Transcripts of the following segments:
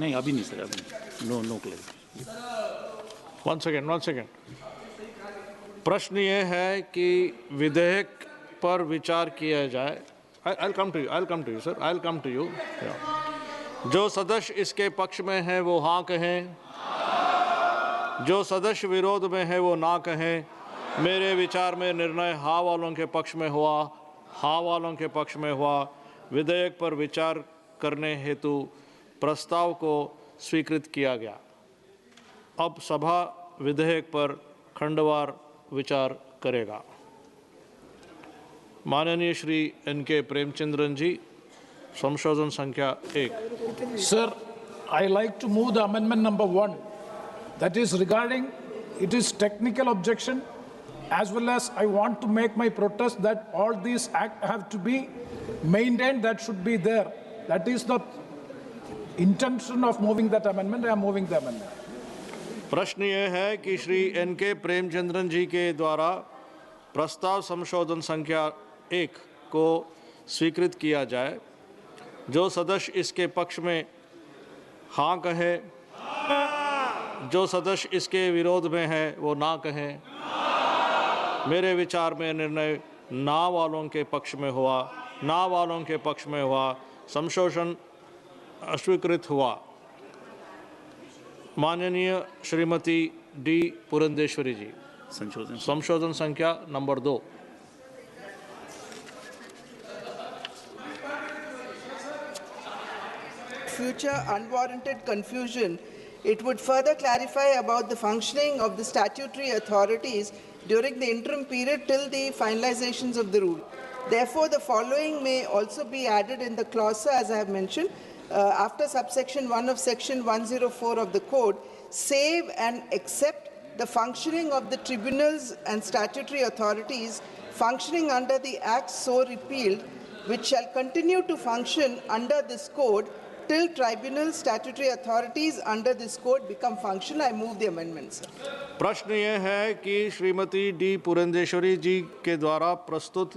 नहीं, अभी नहीं सर, अभी नहीं। No clarity. One second. प्रश्न ये है कि विधेयक पर विचार किया जाए। I'll come to you sir, I'll come to you। जो सदस्य इसके पक्ष में है वो हाँ कहें, जो सदस्य विरोध में है वो ना कहें। मेरे विचार में निर्णय हाँ वालों के पक्ष में हुआ। विधेयक पर विचार करने हेतु प्रस्ताव को स्वीकृत किया गया। अब सभा विधेयक पर खंडवार विचार करेगा। माननीय श्री N.K. प्रेमचंद्रन जी, संशोधन संख्या 1। Sir, I like to move the amendment number 1. That is regarding, it is technical objection, as well as I want to make my protest that all these acts have to be maintained, that should be there. That is the intention of moving that amendment. I am moving the amendment. प्रश्न ये है कि Shri N.K. Premachandran जी के द्वारा प्रस्ताव संशोधन संख्या 1 को स्वीकृत किया जाए। जो सदस्य इसके पक्ष में हाँ कहे, जो सदस्य इसके विरोध में है वो ना कहे। मेरे विचार में निर्णय ना वालों के पक्ष में हुआ। संशोधन अस्वीकृत हुआ। माननीय श्रीमती डी पुरंदेश्वरी जी, संशोधन संख्या number 2। Future unwarranted confusion, it would further clarify about the functioning of the statutory authorities during the interim period till the finalizations of the rule. Therefore, the following may also be added in the clause, as I have mentioned, after subsection 1 of section 104 of the code, save and except the functioning of the tribunals and statutory authorities functioning under the acts so repealed, which shall continue to function under this code till tribunals, statutory authorities under this code become functional. I move the amendment, sir. प्रश्न ये है कि Shrimati D Purandeswari जी के द्वारा प्रस्तुत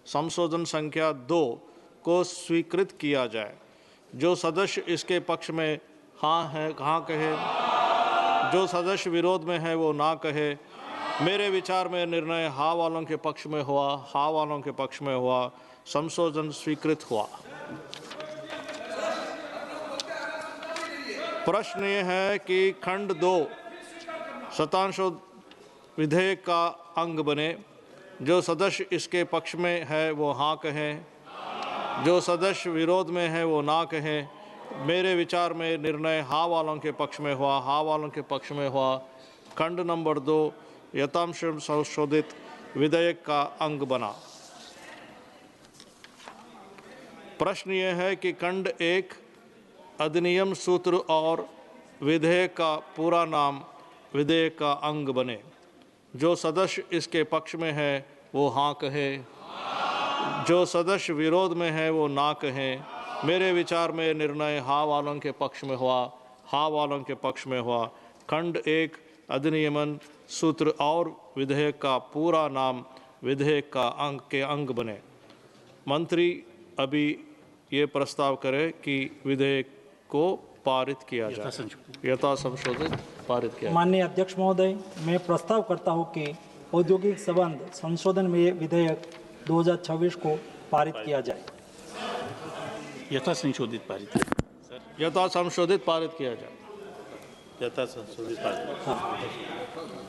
संशोधन संख्या 2 को स्वीकृत किया जाए। जो सदस्य इसके पक्ष में हाँ कहे, जो सदस्य विरोध में है वो ना कहे। मेरे विचार में निर्णय हाँ वालों के पक्ष में हुआ। संशोधन स्वीकृत हुआ। प्रश्न ये है कि खंड 2 शतांश विधेयक का अंग बने। जो सदस्य इसके पक्ष में है वो हाँ कहें, जो सदस्य विरोध में है वो ना कहें। मेरे विचार में निर्णय हाँ वालों के पक्ष में हुआ। खंड नंबर 2 यथांश संशोधित विधेयक का अंग बना। प्रश्न ये है कि खंड 1 अधिनियम सूत्र और विधेयक का पूरा नाम विधेयक का अंग बने। जो सदस्य इसके पक्ष में है वो हाँ कहे, जो सदस्य विरोध में है वो ना कहें। मेरे विचार में निर्णय हाँ वालों के पक्ष में हुआ। खंड 1 अधिनियमन सूत्र और विधेयक का पूरा नाम विधेयक का अंग बने। मंत्री अभी ये प्रस्ताव करें कि विधेयक को पारित किया जाए, यथा संशोधित पारित किया। माननीय अध्यक्ष महोदय, मैं प्रस्ताव करता हूं कि औद्योगिक संबंध संशोधन में विधेयक 2026 को पारित किया जाए। यथा संशोधित पारित किया जाए।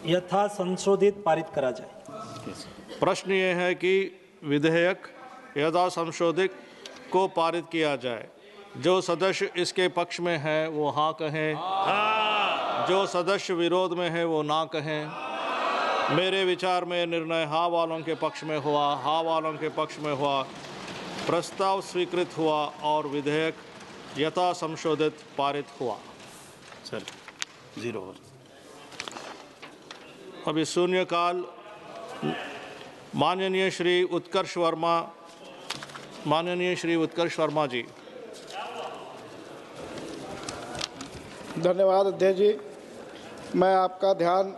यथा संशोधित पारित करा जाए। प्रश्न ये है कि विधेयक यथा संशोधित को पारित किया जाए। जो सदस्य इसके पक्ष में है वो हाँ कहें, जो सदस्य विरोध में है वो ना कहें। मेरे विचार में निर्णय हाँ वालों के पक्ष में हुआ। प्रस्ताव स्वीकृत हुआ और विधेयक यथा संशोधित पारित हुआ। सर 0। अभी शून्यकाल। माननीय श्री उत्कर्ष वर्मा जी। धन्यवाद अध्यक्ष जी। मैं आपका ध्यान